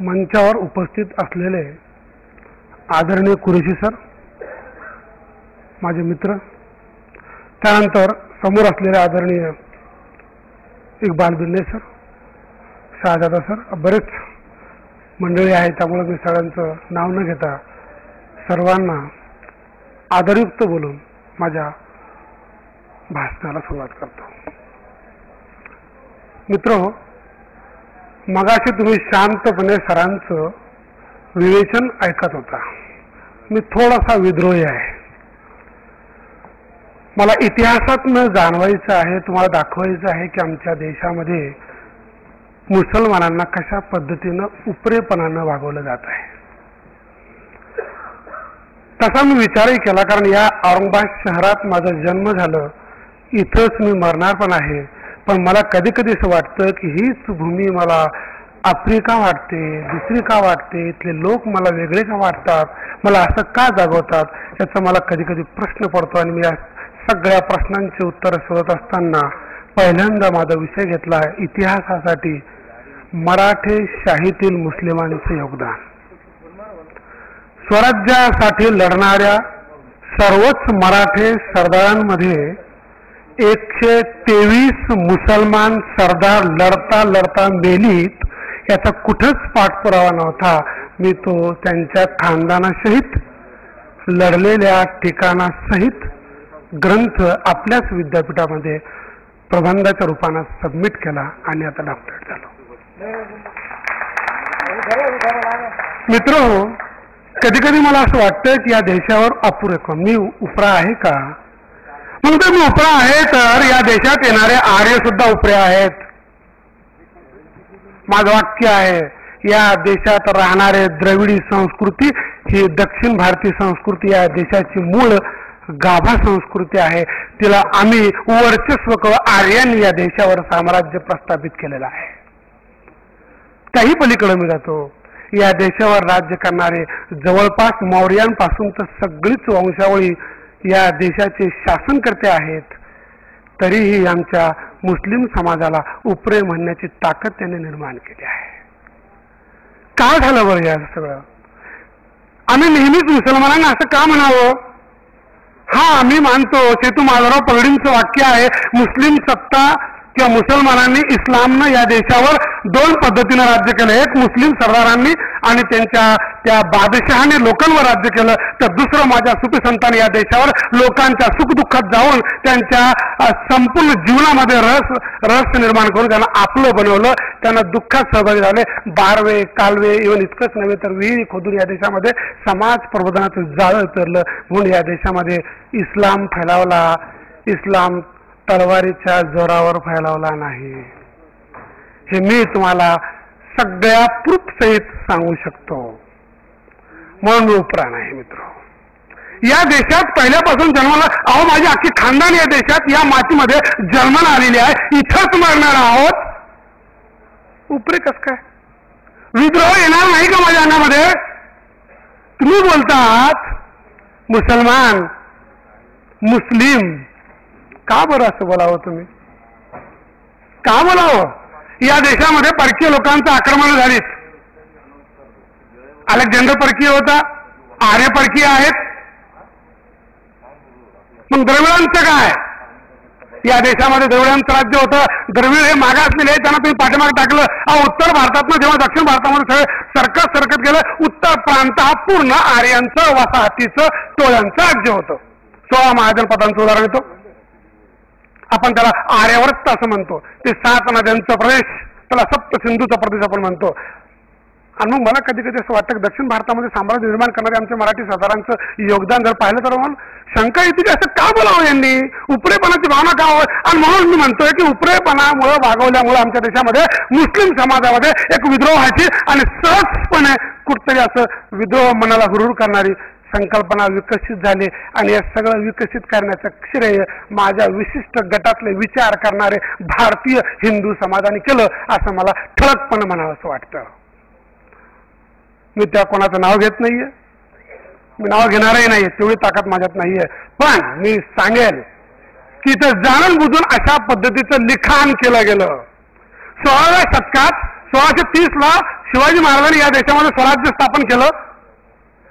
मंचावर उपस्थित असलेले आदरणीय कुरेशी सर, माझे मित्र, त्यानंतर समोर असलेले आदरणीय इक्बाल बिल्ले सर, शहाजादा सर, बरेच मंडळी आहेत, त्यामुळे मी सगळ्यांचं नाव न घेता सर्वांना आदरयुक्त बोलून माझ्या भाषणाला सुरुवात करतो. मित्र, मगाशी तुम्ही शांतपणे सरांचं विवेचन ऐकत होता. मी थोडासा विद्रोही आहे. मला इतिहासातनं जाणवायचं आहे, तुम्हाला दाखवायचं आहे की आमच्या देशामध्ये मुसलमानांना कशा पद्धतीनं उपरेपणानं वागवलं जात आहे. तसा मी विचारही केला, कारण या औरंगाबाद शहरात माझा जन्म झालं, इथंच मी मरणार पण आहे. पण मला कधी कधी असं वाटतं की हीच भूमी मला आफ्रिका वाटते, दुसरी का वाटते, इथले लोक मला वेगळे का वाटतात, मला असं का जागवतात, याचा मला कधी कधी प्रश्न पडतो. आणि मी या सगळ्या प्रश्नांची उत्तरं शोधत असताना पहिल्यांदा माझा विषय घेतला आहे इतिहासासाठी मराठेशाहीतील मुस्लिमांचे योगदान. स्वराज्यासाठी लढणाऱ्या सर्वच मराठे सरदारांमध्ये 123 मुसलमान सरदार लढता लढता मेलीत, याचा कुठंच पाठपुरावा नव्हता. मी तो त्यांच्या खानदानासहित लढलेल्या ठिकाणासहित ग्रंथ आपल्याच विद्यापीठामध्ये प्रबंधाच्या रूपाने सबमिट केला आणि आता डॉक्टरेट झालो. मित्र, कधी कधी मला असं वाटतं की या देशावर अपुरे कोण, मी उपरा आहे का? मग तर मी उपरा आहे तर या देशात येणारे आर्य सुद्धा उपरे आहेत. माझं वाक्य आहे, या देशात राहणारे द्रविडी संस्कृती ही दक्षिण भारतीय संस्कृती या देशाची मूळ गाभा संस्कृती आहे. तिला आम्ही वर्चस्व आर्यांनी या देशावर साम्राज्य प्रस्थापित केलेलं आहे. काही पलीकडे मी जातो, या देशावर राज्य करणारे जवळपास मौर्यांपासून तर सगळीच वंशावळी या देशाचे शासनकर्ते आहेत. तरीही आमच्या मुस्लिम समाजाला उपरे म्हणण्याची ताकद त्यांनी निर्माण केली आहे. काय झालं बरं या सगळं? आम्ही नेहमीच मुसलमानांना असं का म्हणावं? हा, आम्ही मानतो, सेतू माधवराव पगडींचं वाक्य आहे, मुस्लिम सत्ता किंवा मुसलमानांनी इस्लामनं या देशावर 2 पद्धतीनं राज्य केलं. एक मुस्लिम सरदारांनी आणि त्यांच्या त्या बादशहाने लोकांवर राज्य केलं, तर दुसरं माझ्या सुफी संतांनी या देशावर लोकांच्या सुखदुःखात जाऊन त्यांच्या संपूर्ण जीवनामध्ये रहस्य निर्माण करून त्यांना आपलं बनवलं, त्यांना दुःखात सहभागी झाले. बारवे, कालवे, इव्हन इतकंच नव्हे तर विहिरी खोदून या देशामध्ये समाज प्रबोधनाचं जाळं पेरलं. म्हणून या देशामध्ये इस्लाम फैलावला. इस्लाम तलवारीच्या जोरावर फैलावला नाही. हे मी तुम्हाला सगळ्या प्रूफ सहित सांगू शकतो. म्हणून मी उपरा नाही. मित्र, या देशात पहिल्यापासून जन्माला, अहो माझी अख्खी खानदान या देशात या मातीमध्ये जन्माला आलेली आहे, इथंच मरणार आहोत. उपरे कस काय? विद्रोह येणार नाही का माझ्या अंगामध्ये? तुम्ही बोलतात मुसलमान, मुस्लिम, का बरं असं बोलावं? तुम्ही का बोलावं? या देशामध्ये परकीय लोकांचं आक्रमण झालीत. अलेक्झांडर परकीय होता, आर्य परकीय आहेत. मग द्रविडांचं काय? या देशामध्ये द्रविडांचं राज्य होतं. द्रविड हे मागासलेले, त्यांना तुम्ही पाठीमागे टाकलं. उत्तर भारतातनं जेव्हा दक्षिण भारतामध्ये सगळे सरकत गेलं, उत्तर प्रांत हा पूर्ण आर्यांचं, वसाहतीचं, टोळ्यांचं राज्य होतं. 16 महाजनपदांचं उदाहरण येतो. आपण त्याला आर्यावर्त असं म्हणतो. ते 7 नद्यांचा प्रदेश, त्याला सप्त सिंधूचा प्रदेश आपण म्हणतो. आणि मग मला कधी कधी असं वाटतं की दक्षिण भारतामध्ये साम्राज्य निर्माण करणारे आमच्या मराठी सरदारांचं योगदान जर पाहिलं तर मला शंका येते की असं का बोलावं यांनी? उपरेपणाची भावना का हवं? आणि म्हणून मी म्हणतोय की उपरेपणामुळे वागवल्यामुळे आमच्या देशामध्ये मुस्लिम समाजामध्ये एक विद्रोहाची आणि सहजपणे कुठतरी असं विद्रोह मनाला हुरूर करणारी संकल्पना विकसित झाली. आणि हे सगळं विकसित करण्याचं श्रेय माझ्या विशिष्ट गटातले विचार करणारे भारतीय हिंदू समाजाने केलं, असं मला ठळकपणे म्हणावं असं वाटतं. मी त्या कोणाचं नाव घेत नाहीये, मी नाव घेणारही नाहीये, तेवढी ताकद माझ्यात नाहीये. पण मी सांगेल की इथं जाणून बुजून अशा पद्धतीचं लिखाण केलं गेलं. 16व्या शतकात 1630ला शिवाजी महाराजांनी या देशामध्ये स्वराज्य स्थापन केलं.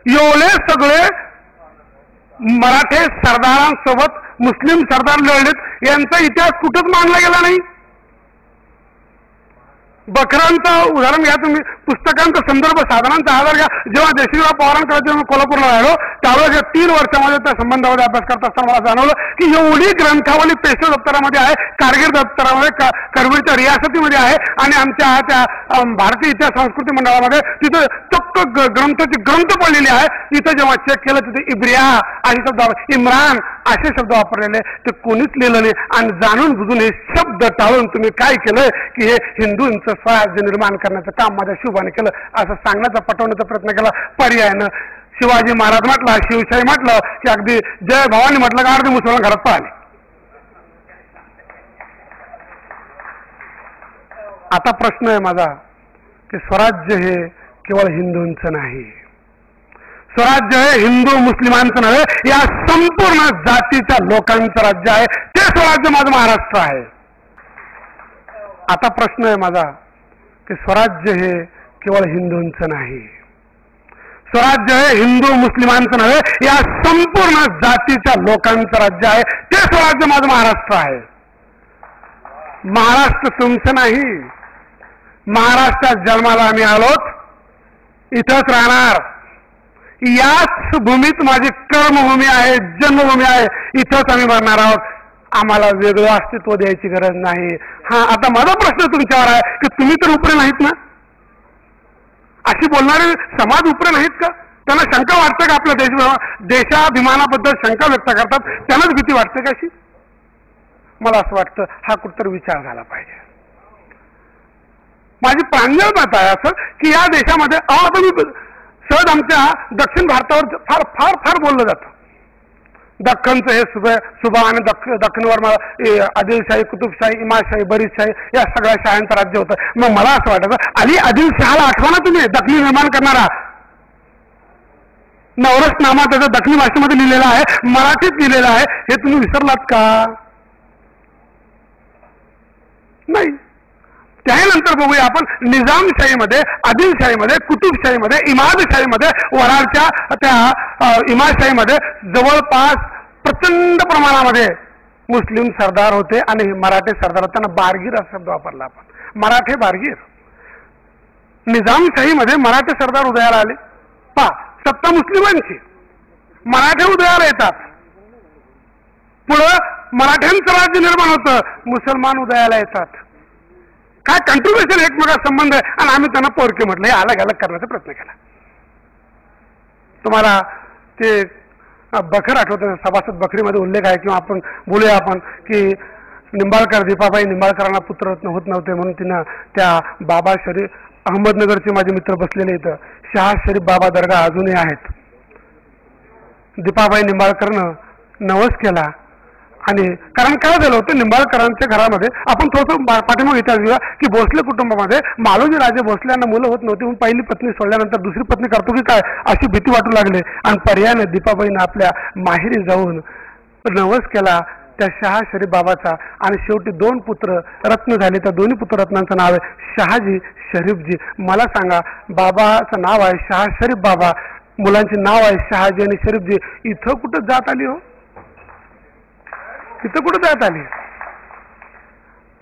एवढे सगळे मराठे सरदारांसोबत मुस्लिम सरदार लढलेत, यांचा इतिहास कुठंच मानला गेला नाही. बकरांचं उदाहरण घ्या तुम्ही, पुस्तकांचा संदर्भ साधनांचा आधार घ्या. जेव्हा देशजीराव पवारांकडे जेव्हा कोल्हापूरला राहिलो त्यावेळेस या 3 वर्षामध्ये त्या संबंधामध्ये अभ्यास करत असताना मला जाणवलं की एवढी ग्रंथावली पेशवे दप्तरामध्ये आहे, कारगिल दप्तरामध्ये, करवीरच्या रियासतीमध्ये आहे आणि आमच्या त्या भारतीय इतिहास संस्कृती मंडळामध्ये तिथं चक्क ग्रंथाची ग्रंथ पडलेली आहे. तिथं जेव्हा चेक केलं तिथे इब्रिया असे शब्द, इम्रान असे शब्द वापरलेले, ते कोणीच लिहिलं नाही. आणि जाणून बुजून हे शब्द टाळून तुम्ही काय केलं की हे हिंदूंचं स्वराज्य निर्माण करण्याचं काम माझ्या शिवबाने केलं असं सांगण्याचा, पटवण्याचा प्रयत्न केला. पर्यायानं शिवाजी महाराज म्हटला, शिवशाही म्हटलं की अगदी जय भवानी म्हटलं का अर्धे मुसलमान घरात पळाले. आता प्रश्न आहे माझा की स्वराज्य हे केवळ हिंदूंचं नाही, स्वराज्य हे हिंदू मुस्लिमांचं नव्हे, या संपूर्ण जातीच्या लोकांचं राज्य आहे. ते स्वराज्य माझं महाराष्ट्र आहे. आता प्रश्न आहे माझा की स्वराज्य हे केवळ हिंदूंचं नाही, स्वराज्य हे हिंदू मुस्लिमांचं नव्हे, या संपूर्ण जातीच्या लोकांचं राज्य आहे. ते स्वराज्य माझं महाराष्ट्र आहे. महाराष्ट्र तुमचं नाही. महाराष्ट्रात जन्माला आम्ही आलोत, इथंच राहणार. याच भूमीत माझी कर्मभूमी आहे, जन्मभूमी आहे, इथंच आम्ही मरणार आहोत. आम्हाला वेगळं अस्तित्व द्यायची गरज नाही. हा, आता माझा प्रश्न तुमच्यावर आहे की तुम्ही तर उपरे नाहीत ना? अशी बोलणारे समाज उपरे नाहीत का? त्यांना शंका वाटते का आपल्या देशाभिमानाबद्दल शंका व्यक्त करतात, त्यांनाच भीती वाटते का अशी? मला असं वाटतं हा कुठतरी विचार झाला पाहिजे. माझी प्रांजळ मत आहे असं की या देशामध्ये आता मी सहज आमच्या दक्षिण भारतावर फार फार फार बोललं जातं. दख्खनचं हे सुभा आणि दख्खनवर मला आदिलशाही, कुतुबशाही, इमादशाही, बरीदशाही या सगळ्या शाह्यांचं राज्य होतं. मग मला असं वाटायचं अली आदिलशहाला आठवा ना तुम्ही, दखनी निर्माण करणारा. नवरसनामा त्याचा दखनी भाषेमध्ये लिहिलेला आहे, मराठीत लिहिलेला आहे, हे तुम्ही विसरलात का? नाही. त्यानंतर बघूया आपण निजामशाहीमध्ये, आदिलशाहीमध्ये, कुतुबशाहीमध्ये, इमादशाहीमध्ये, वराडच्या त्या इमादशाहीमध्ये जवळपास प्रचंड प्रमाणामध्ये मुस्लिम सरदार होते आणि मराठे सरदार, त्यांना बारगीर असा शब्द वापरला आपण, मराठे बारगीर. निजामशाहीमध्ये मराठे सरदार उदयाला आले, सत्ता मुस्लिमांची, मराठे उदयाला येतात. पुढं मराठ्यांचं राज्य निर्माण होतं, मुसलमान उदयाला येतात. काय कंट्रीब्युशन एकमेकांचा संबंध आहे आणि आम्ही त्यांना पोरके म्हटलं, हे अलग अलग करण्याचा प्रयत्न केला. तुम्हाला ते बखर आठवतं, सभासद बखरीमध्ये उल्लेख आहे, किंवा आपण बोलूया आपण की निंबाळकर, दीपाबाई निंबाळकरांना पुत्ररत्न होत नव्हते म्हणून तिनं त्या बाबा शरीफ, अहमदनगरचे माझे मित्र बसलेले इथं, शहा शरीफ बाबा दर्गा अजूनही आहेत. दीपाबाई निंबाळकरनं नवस केला. आणि कारण काय झालं होतं निंबाळकरांच्या घरामध्ये, आपण थोडंसं पाठीमागे इतिहास घेऊया की भोसले कुटुंबामध्ये मालोजी राजे भोसल्यांना मुलं होत नव्हती म्हणून पहिली पत्नी सोडल्यानंतर दुसरी पत्नी करतो की काय अशी भीती वाटू लागली. आणि पर्यायाने दीपाबाईनं आपल्या माहेरी जाऊन नवस केला त्या शहा शरीफ बाबाचा. आणि शेवटी 2 पुत्र रत्न झाले. त्या दोन्ही पुत्ररत्नांचं नाव आहे शहाजी, शरीफजी. मला सांगा, बाबाचं नाव आहे शहा शरीफ बाबा, मुलांचे नाव आहे शहाजी आणि शरीफजी. इथं कुठं जात आली हो? तिथं कुठं जात आली?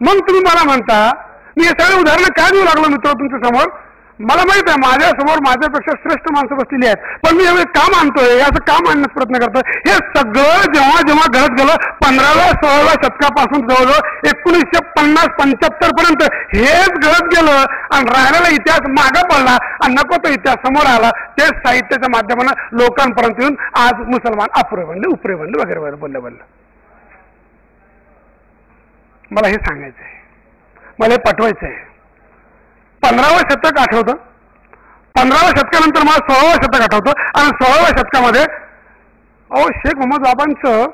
मग तुम्ही मला म्हणता, मी हे सगळे उदाहरणं काय देऊ लागलो मित्र तुमच्या समोर? मला माहित आहे माझ्यासमोर माझ्यापेक्षा श्रेष्ठ माणसं बसलेली आहेत, पण मी हे काम आणतोय, असं काम आणण्याचा प्रयत्न करतोय. हे सगळं जेव्हा जेव्हा घडत गेलं 15व्या 16व्या शतकापासून जवळजवळ 1950-75 पर्यंत हेच घडत गेलं आणि राहिलेला इतिहास मागं पडला आणि नको तो इतिहास समोर आला. तेच साहित्याच्या माध्यमानं लोकांपर्यंत येऊन आज मुसलमान अपुरे बनले, उपरे बनले, वगैरे वगैरे बोलले. मला हे सांगायचं आहे, मला हे पटवायचं आहे. 15वं शतक आठवतं, 15व्या शतकानंतर मला 16वं शतक आठवतं. आणि 16व्या शतकामध्ये शेख मोहम्मद बाबांचं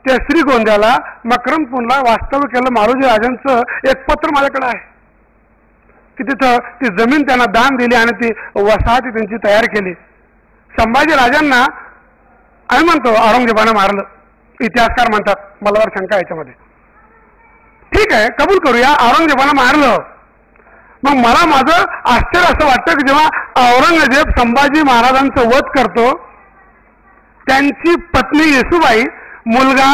त्या श्रीगोंद्याला, मकरंदपूरला वास्तव्य केलं मालोजी राजांचं एक पत्र माझ्याकडे आहे की तिथं ती जमीन त्यांना दान दिली आणि ती वसाहती त्यांची तयार केली. संभाजी राजांना आम्ही म्हणतो औरंगजेबानं मारलं, इतिहासकार म्हणतात, मला जर शंका याच्यामध्ये. ठीक आहे, कबूल करूया, औरंगजेबानं मारलं. मग मला माझं आश्चर्य असं वाटतं की जेव्हा औरंगजेब संभाजी महाराजांचं वध करतो, त्यांची पत्नी येसूबाई, मुलगा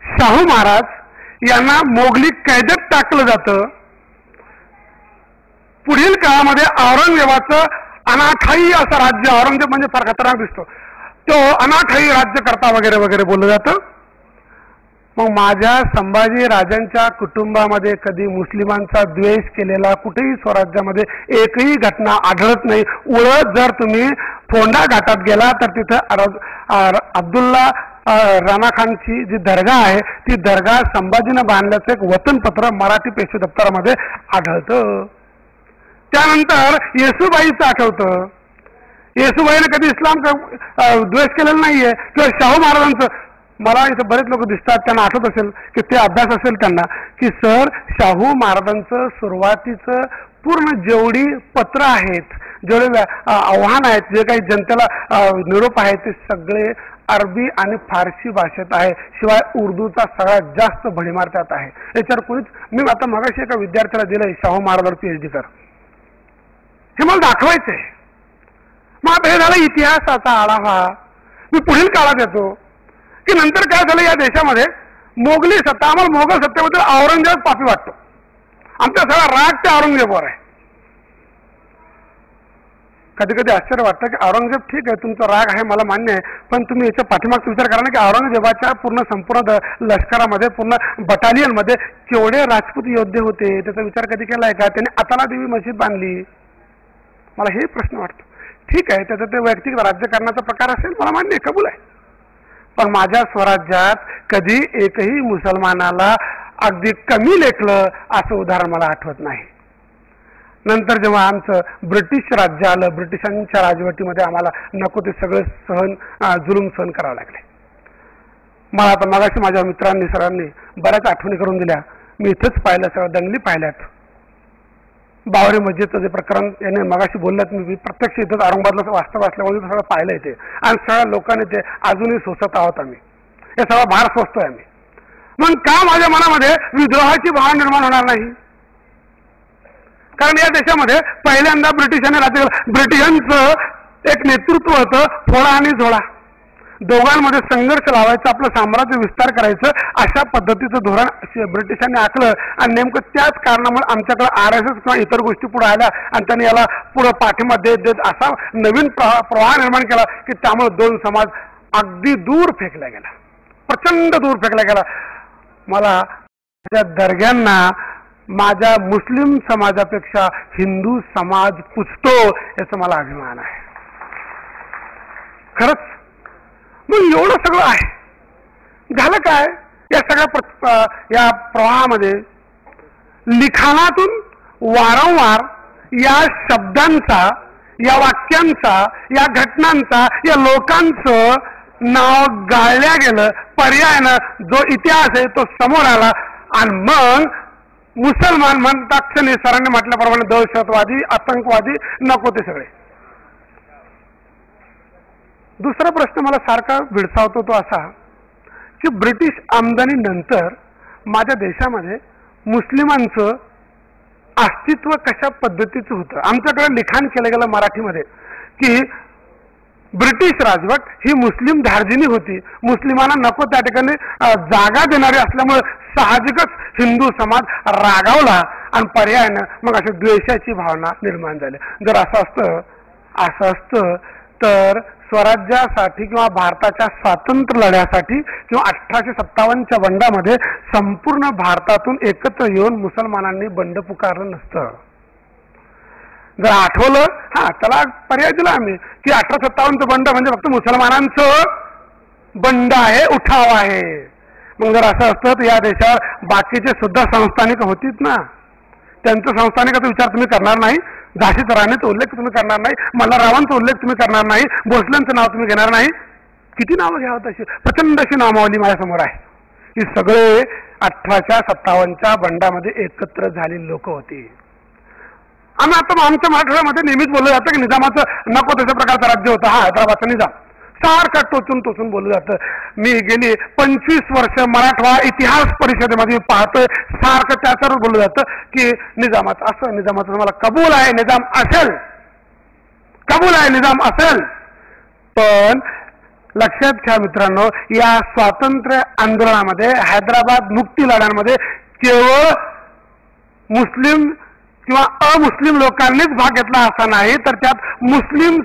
शाहू महाराज यांना मोगली कैदेत टाकलं जातं. पुढील काळामध्ये औरंगजेबाचं अनाठायी असं राज्य, औरंगजेब म्हणजे फार खतरनाक दिसतो, तो अनाठायी राज्यकर्ता वगैरे वगैरे बोललं जातं. मग माझ्या संभाजी राजांच्या कुटुंबामध्ये कधी मुस्लिमांचा द्वेष केलेला कुठेही स्वराज्यामध्ये एकही घटना आढळत नाही. उलट जर तुम्ही फोंडा घाटात गेला तर तिथं अब्दुल्ला राणा खानची जी दर्गा आहे ती दर्गा संभाजीनं बांधल्याचं एक वतनपत्र मराठी पेशवे दप्तरामध्ये आढळतं. त्यानंतर येसूबाईचं आठवतं. येसूबाईने कधी इस्लाम द्वेष केलेला नाहीये. किंवा शाहू महाराजांचं, मला इथं बरेच लोक दिसतात त्यांना आठवत असेल की ते अभ्यास असेल त्यांना की सर शाहू महाराजांचं सुरुवातीचं पूर्ण जेवढी पत्र आहेत, जेवढे आव्हान आहेत, जे काही जनतेला निरोप आहेत, ते सगळे अरबी आणि फारसी भाषेत आहे. शिवाय उर्दूचा सगळ्यात जास्त भडीमार त्यात आहे. याच्यावर कोणीच, मी आता मगाशी एका विद्यार्थ्याला दिलंय शाहू महाराजांवर PhD कर, हे मला दाखवायचंय. मग हे झालं इतिहासाचा आढावा. मी पुढील काळात येतो की नंतर काय झालं या देशामध्ये मोगली सत्ता. आम्हाला मोगल सत्तेबद्दल औरंगजेब पापी वाटतो. आमचा सगळा राग त्या औरंगजेबावर आहे. कधी कधी आश्चर्य वाटतं की औरंगजेब ठीक आहे, तुमचा राग आहे मला मान्य आहे, पण तुम्ही याच्या पाठीमागचा विचार करा ना की औरंगजेबाच्या पूर्ण संपूर्ण लष्करामध्ये, पूर्ण बटालियनमध्ये केवढे राजपूत योद्धे होते, त्याचा विचार कधी केलाय का? त्यांनी अताला देवी मस्जिद बांधली. मला हे प्रश्न वाटतो. ठीक आहे, त्याचा ते वैयक्तिक राज्यकारणाचा प्रकार असेल, मला मान्य आहे, कबूल आहे. पण माझ्या स्वराज्यात कधी एकही मुसलमानाला अगदी कमी लेखलं असं उदाहरण मला आठवत नाही. नंतर जेव्हा आमचं ब्रिटिश राज्य आलं, ब्रिटिशांच्या राजवटीमध्ये आम्हाला नको ते सगळे जुलूम सहन करावं लागले. मला आता मगाशी माझ्या मित्रांनी सरांनी बऱ्याच आठवणी करून दिल्या. मी इथंच पाहिलं, सगळं दंगली पाहिल्यात. बावरी मस्जिदचं जे प्रकरण याने मगाशी बोलल्यात, मी प्रत्यक्ष इथंच औरंगाबादला वास्तव असल्यामुळे सगळं पाहिलं येते आणि सगळ्या लोकांनी ते अजूनही सोसत आहोत आम्ही. हे सगळं भार सोसतोय आम्ही. मग का माझ्या मनामध्ये विद्रोहाची भावना निर्माण होणार नाही? कारण या देशामध्ये पहिल्यांदा ब्रिटिशांनी राज्य, ब्रिटिशांचं एक नेतृत्व होतं, फोडा आणि झोडा, दोघांमध्ये संघर्ष लावायचा, आपलं साम्राज्य विस्तार करायचं, अशा पद्धतीचं धोरण ब्रिटिशांनी आखलं. आणि नेमकं त्याच कारणामुळे आमच्याकडे RSS किंवा इतर गोष्टी पुढे आल्या आणि त्यांनी याला पुढे पाठिंबा देत देत असा नवीन प्रवाह निर्माण केला की त्यामुळे दोन समाज अगदी दूर फेकला गेला, प्रचंड दूर फेकला गेला. मला त्या दर्ग्यांना माझ्या मुस्लिम समाजापेक्षा हिंदू समाज पुजतो याचा मला अभिमान आहे खरंच. मग एवढं सगळं आहे, झालं काय या सगळ्या या प्रवाहामध्ये? लिखाणातून वारंवार या शब्दांचा, या वाक्यांचा, या घटनांचा, या लोकांचं नाव गाळल्या गेलं. पर्यायानं जो इतिहास आहे तो समोर आला आणि मग मुसलमान म्हणतात क्षणी सरांनी म्हटल्याप्रमाणे दहशतवादी, आतंकवादी, नको ते सगळे. दुसरा प्रश्न मला सारखा विडसावतो तो असा की ब्रिटिश आमदानी नंतर माझ्या देशामध्ये मुस्लिमांचं अस्तित्व कशा पद्धतीचं होतं. आमच्याकडे लिखाण केलं गेलं मराठीमध्ये की ब्रिटिश राजवट ही मुस्लिम धार्जिनी होती, मुस्लिमांना नको त्या ठिकाणी जागा देणारी असल्यामुळे साहजिकच हिंदू समाज रागावला आणि पर्यायानं मग अशी द्वेषाची भावना निर्माण झाली. जर असं असतं तर स्वराज्यासाठी किंवा भारताच्या स्वातंत्र्य लढ्यासाठी किंवा 1857च्या बंडामध्ये संपूर्ण भारतातून एकत्र येऊन मुसलमानांनी बंड पुकारलं नसतं. जर आठवलं, त्याला पर्याय दिला आम्ही की 1857चं बंड म्हणजे फक्त मुसलमानांचं बंड आहे, उठाव आहे. मग जर असं असतं तर या देशावर बाकीचे सुद्धा संस्थानिक होतीच ना. त्यांचं संस्थानिकाचा विचार तुम्ही करणार नाही, झाशीच्या राणीचा उल्लेख तुम्ही करणार नाही, मल्हाररावांचा उल्लेख तुम्ही करणार नाही, भोसल्यांचं नाव तुम्ही घेणार नाही. किती नावं घ्यावं तशी, प्रचंड अशी नामावली माझ्यासमोर आहे. ही सगळे 1857च्या बंडामध्ये एकत्र झालेली लोक होती. आम्ही आता आमच्या मराठवाड्यामध्ये नेहमीच बोललं जातं की निजामाचं नको तशा प्रकारचं राज्य होतं. हैदराबादचा निजाम सारखं टोचून टोचून बोललं जातं. मी गेली 25 वर्ष मराठवाडा इतिहास परिषदेमध्ये पाहतोय, सारखं त्याच्यावर बोललं जातं की निजामाचं असं, निजामाचं मला कबूल आहे, निजाम असेल, कबूल आहे, निजाम असेल. पण लक्षात घ्या मित्रांनो, या स्वातंत्र्य आंदोलनामध्ये, हैदराबाद मुक्ती लढ्यांमध्ये केवळ मुस्लिम किंवा अमुस्लिम लोकांनीच भाग घेतला असा नाही, तर त्यात मुस्लिम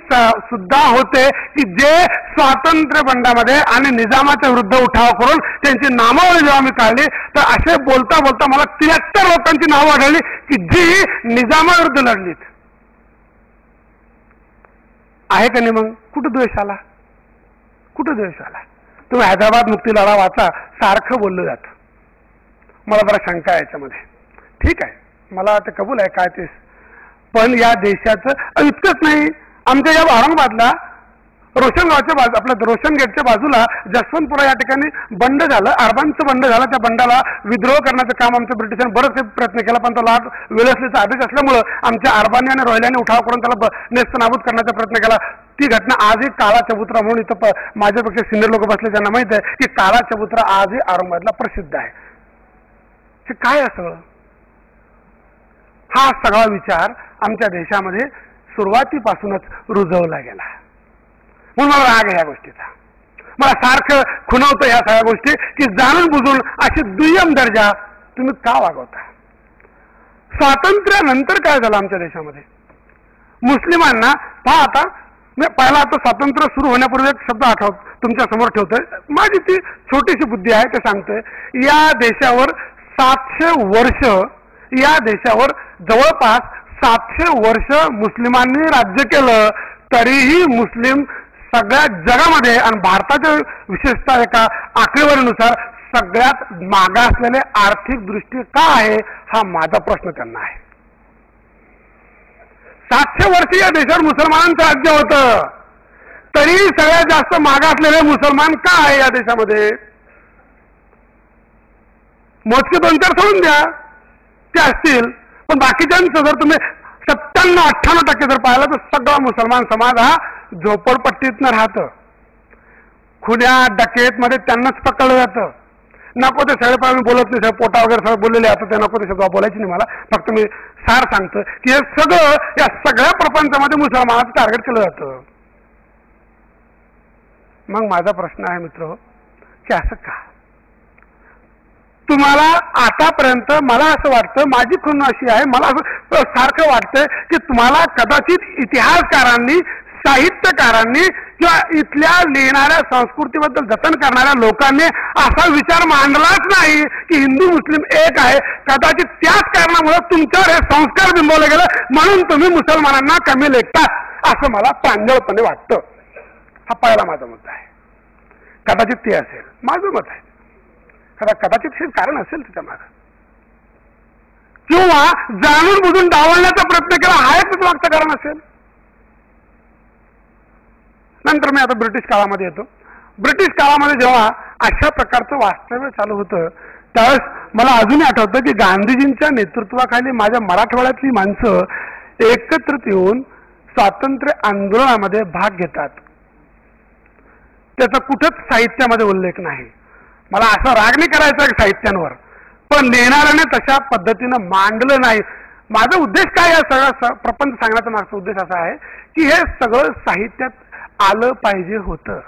सुद्धा होते की जे स्वातंत्र्य बंडामध्ये आणि निजामाच्या विरुद्ध उठाव करून त्यांची नामावली जेव्हा मी काढली तर असे बोलता बोलता मला 73 लोकांची नावं आढळली की जी निजामाविरुद्ध लढलीत. आहे का नाही? मग कुठं द्वेष आला? कुठं द्वेष आला? तुम्ही हैदराबाद मुक्ती लढा वाचा, सारखं बोललं जातं. मला जरा शंका आहे याच्यामध्ये. ठीक आहे, मला ते कबूल आहे काय ते, पण या देशाचं इतकंच नाही. आमच्या या औरंगाबादला रोशनगावच्या बाजू, आपल्या रोशन गेटच्या बाजूला जसवंतपुरा या ठिकाणी बंड झालं, अर्बांचं बंड झालं. त्या बंडाला विद्रोह करण्याचं काम आमच्या ब्रिटिशांनी बरेचसे प्रयत्न केला, पण तो लॉर्ड वेलेस्लीचा आदेश असल्यामुळं आमच्या अर्बांनी आणि रॉयलांनी उठाव करून त्याला नेस्तनाबूत करण्याचा प्रयत्न केला. ती घटना आजही काळा चबुतरा म्हणून इथं माझ्यापेक्षा सिनियर लोक बसले ज्यांना माहित आहे की काळा चबुतरा आजही औरंगाबादला प्रसिद्ध आहे. हे काय असं? हा सगळा विचार आमच्या देशामध्ये सुरुवातीपासूनच रुजवला गेला. म्हणून मला राग आहे या गोष्टीचा. मला सारखं खुणवतं या सगळ्या गोष्टी की जाणून बुजून अशी दुय्यम दर्जा तुम्ही का वागवता? स्वातंत्र्यानंतर काय झालं आमच्या देशामध्ये? मुस्लिमांना पहा, आता मी पहिला आता स्वातंत्र्य सुरू होण्यापूर्वी एक शब्द तुमच्या समोर ठेवतोय, माझी ती छोटीशी बुद्धी आहे ते सांगतोय. या देशावर 700 वर्ष, या देशावर जवळपास 700 वर्ष मुस्लिमांनी राज्य केलं, तरीही मुस्लिम सगळ्या जगामध्ये आणि भारताच्या विशेषतः एका आकडेवारीनुसार सगळ्यात मागासलेले आर्थिक दृष्टी का आहे, हा माझा प्रश्न त्यांना आहे. 700 वर्ष या देशावर मुसलमानांचं राज्य होतं, तरी सगळ्यात जास्त मागासलेले मुसलमान का आहे या देशामध्ये? मोजके 2-4 सोडून द्या, ते असतील, पण बाकीच्यांचं जर तुम्ही 97-98% जर पाहिलं तर सगळा मुसलमान समाज हा झोपडपट्टीतनं राहतं. खुन्या डकेत मध्ये त्यांनाच पकडलं जातं. नको ते सगळे पाहिजे बोलत नाही, पोटा वगैरे सगळं बोललेले आता, ते नको ते शब्द बोलायचे नाही मला. फक्त मी सार सांगतो की हे सगळं, या सगळ्या प्रपंचामध्ये मुसलमानाचं टार्गेट केलं जातं. मग माझा प्रश्न आहे मित्र की असं का? तुम्हाला आतापर्यंत मला असं वाटतं, माझी खूण अशी आहे, मला असं सारखं वाटतं की तुम्हाला कदाचित इतिहासकारांनी, साहित्यकारांनी किंवा इथल्या लिहिणाऱ्या संस्कृतीबद्दल जतन करणाऱ्या लोकांनी असा विचार मांडलाच नाही की हिंदू मुस्लिम एक आहे. कदाचित त्याच कारणामुळे तुमच्यावर हे संस्कार बिंबवले गेले, म्हणून तुम्ही मुसलमानांना कमी लेखतात असं मला प्रांजळपणे वाटतं. हा पहिला माझा मत आहे. कदाचित ते असेल, माझं मत आहे. कदाचित हे कारण असेल त्याच्या मागे, किंवा जाणून बुजून डावलण्याचा प्रयत्न केला हा एक मागचं कारण असेल. नंतर मी आता ब्रिटिश काळामध्ये येतो. ब्रिटिश काळामध्ये जेव्हा अशा प्रकारचं वास्तव्य चालू होतं त्यावेळेस मला अजूनही आठवतं की गांधीजींच्या नेतृत्वाखाली माझ्या मराठवाड्यातली माणसं एकत्रित येऊन स्वातंत्र्य आंदोलनामध्ये भाग घेतात. त्याचा कुठंच साहित्यामध्ये उल्लेख नाही. मला असा राग नाही करायचा साहित्यांवर, पण लिहिणाऱ्याने तशा पद्धतीनं मांडलं नाही. माझा उद्देश काय, या सगळा प्रपंच सांगण्याचा मागचा उद्देश असा आहे की हे सगळं साहित्यात आलं पाहिजे होतं.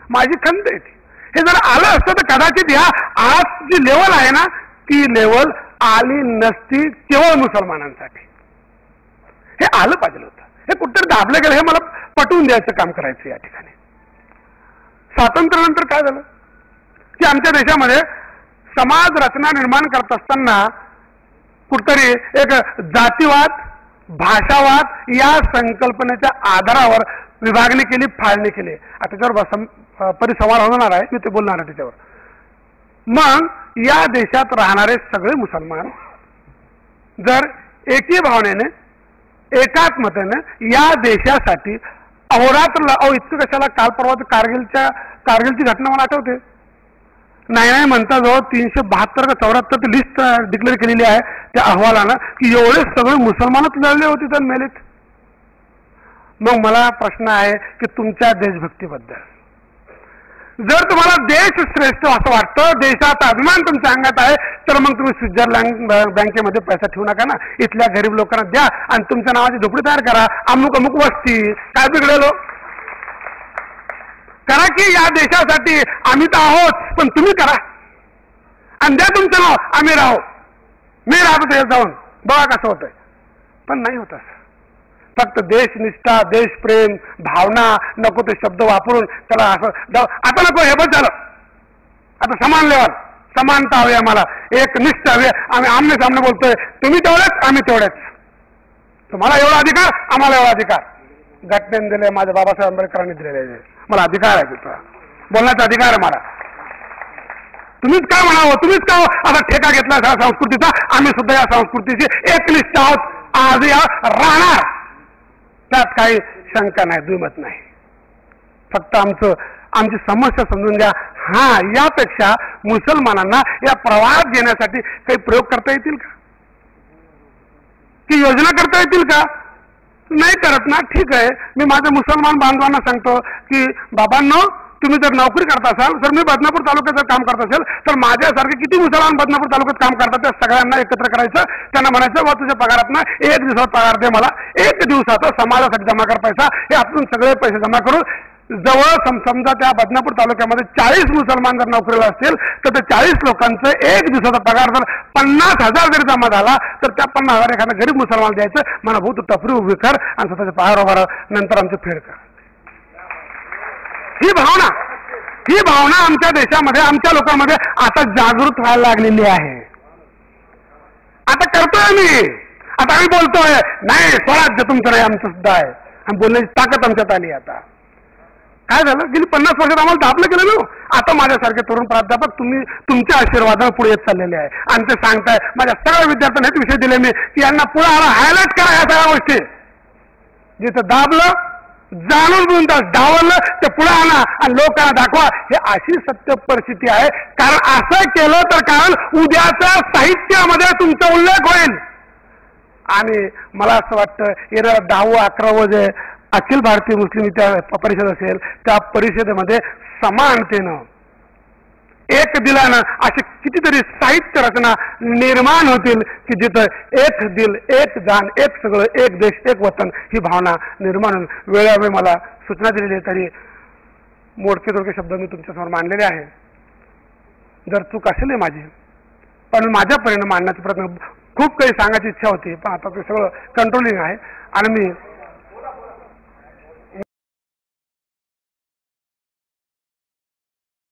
माझी खंत आहे ती. हे जर आलं असतं तर कदाचित या आज जी लेवल आहे ना ती लेवल आली नसती केवळ मुसलमानांसाठी. हे आलं पाहिजे होतं. हे कुठतरी दाबलं गेलं, हे मला पटवून द्यायचं काम करायचं या ठिकाणी. स्वातंत्र्यानंतर काय झालं की आमच्या देशामध्ये समाज रचना निर्माण करत असताना कुठतरी एक जातीवाद, भाषावाद या संकल्पनेच्या आधारावर विभागणी केली, फाळणी केली. आता त्याच्यावर परिसंवाद होणार आहे, मी ते बोलणार आहे त्याच्यावर. मग या देशात राहणारे सगळे मुसलमान जर एकी भावनेने, एकात्मतेने या देशासाठी अहोरात्र, इतकं कशाला, काल परवा कारगिलची घटना मला आठवते. नाही म्हणता जवळ 372 का 74 लिस्ट डिक्लेअर केलेली आहे त्या अहवालानं की एवढे सगळे मुसलमानच लढले होते तर मेलेत. मग मला प्रश्न आहे की तुमच्या देशभक्तीबद्दल जर तुम्हाला देश श्रेष्ठ असं वाटतं, देशाचा अभिमान तुमच्या अंगात आहे, तर मग तुम्ही स्वित्झर्लंड बँकेमध्ये पैसा ठेवू नका ना, इथल्या गरीब लोकांना द्या आणि तुमच्या नावाची झोपडी तयार करा, अमुक अमुक वस्ती, काय बिघडलो करा की या देशासाठी आम्ही तर आहोत, पण तुम्ही करा आणि द्या तुमचं नाव, आम्ही राहू, मी राहतो ते जाऊन बघा कसं होतंय. पण नाही होत असं. फक्त देशनिष्ठा, देशप्रेम, भावना नको ते शब्द वापरून त्याला असं आता नको, हे बस झालं, आता समान लेवल, समानता हवी आम्हाला, एक निष्ठा हवी. आम्ही आमने सामने बोलतोय, तुम्ही तेवढेच आम्ही तेवढेच, तुम्हाला एवढा अधिकार आम्हाला एवढा अधिकार घटनेने दिले, माझ्या बाबासाहेब आंबेडकरांनी दिलेले, मला अधिकार आहे तिथं बोलण्याचा अधिकार आहे मला. तुम्हीच काय म्हणावं, तुम्हीच का आता ठेका घेतला संस्कृतीचा, आम्ही सुद्धा या संस्कृतीची एकनिष्ठ आहोत, आज या राहणार, त्यात काही शंका नाही, दुमत नाही. फक्त आमची समस्या समजून घ्या. हा, यापेक्षा मुसलमानांना या प्रवाहात घेण्यासाठी काही प्रयोग करता येतील का, की योजना करता येतील का? नाही करत ना, ठीक आहे. मी माझ्या मुसलमान बांधवांना सांगतो की बाबांनो, तुम्ही जर नोकरी करत असाल, जर मी बदनापूर तालुक्यात जर काम करत असेल, तर माझ्यासारखे किती मुसलमान बदनापूर तालुक्यात काम करतात त्या सगळ्यांना एकत्र करायचं, त्यांना म्हणायचं वा तुझ्या पगारात ना 1 दिवसात पगार दे मला, 1 दिवसाचा समाजासाठी जमा कर पैसा, हे आपण सगळे पैसे जमा करू. जवळ समजा त्या बदनापूर तालुक्यामध्ये 40 मुसलमान जर नोकरीला असतील, तर त्या 40 लोकांचं 1 दिवसाचा पगार जर 50,000 जरी जमा झाला, तर त्या 50,000 एखादा गरीब मुसलमान द्यायचं, म्हणा भाऊ तू टपरी उभी कर आणि स्वतःच्या पगार उभा नंतर आमचं फेड कर. ही भावना आमच्या देशामध्ये, आमच्या लोकांमध्ये आता जागृत व्हायला लागलेली आहे. आता करतोय आम्ही, आता आम्ही बोलतोय, नाही स्वराज्य तुमचं नाही आमचं सुद्धा आहे, आणि बोलण्याची ताकद आमच्यात आली. आता काय झालं, गेली 50 वर्षात आम्हाला दाबलं गेलं ना. आता माझ्यासारखे तरुण प्राध्यापक तुम्ही तुमच्या आशीर्वादाने पुढे येत चाललेले आहे आणि ते सांगताय, माझ्या सगळ्या विद्यार्थ्यांना हेच विषय दिले मी की यांना पुढे हायलाइट करा या सगळ्या गोष्टी, जिथं दाबलं जाणून बुजून डावललं ते पुढे आणा आणि लोकांना दाखवा. हे अशी सत्य परिस्थिती आहे. कारण असं केलं तर कारण उद्याच्या साहित्यामध्ये तुमचा उल्लेख होईल. आणि मला असं वाटतं, येणारा 10व 11व जे अखिल भारतीय मुस्लिम परिषद असेल, त्या परिषदेमध्ये समानतेनं, एक दिलानं अशी कितीतरी साहित्य रचना निर्माण होतील की जिथं एक दिल, एक जान, एक सगळं, एक देश, एक वतन ही भावना निर्माण होईल. वेळोवेळी मला सूचना दिलेली आहे, तरी मोडके तोडके शब्द मी तुमच्यासमोर मांडलेले आहे. जर चूक असेल माझी, पण माझ्या परिणाम मांडण्याचा प्रयत्न, खूप काही सांगायची इच्छा होती, पण आता ते सगळं कंट्रोलिंग आहे आणि मी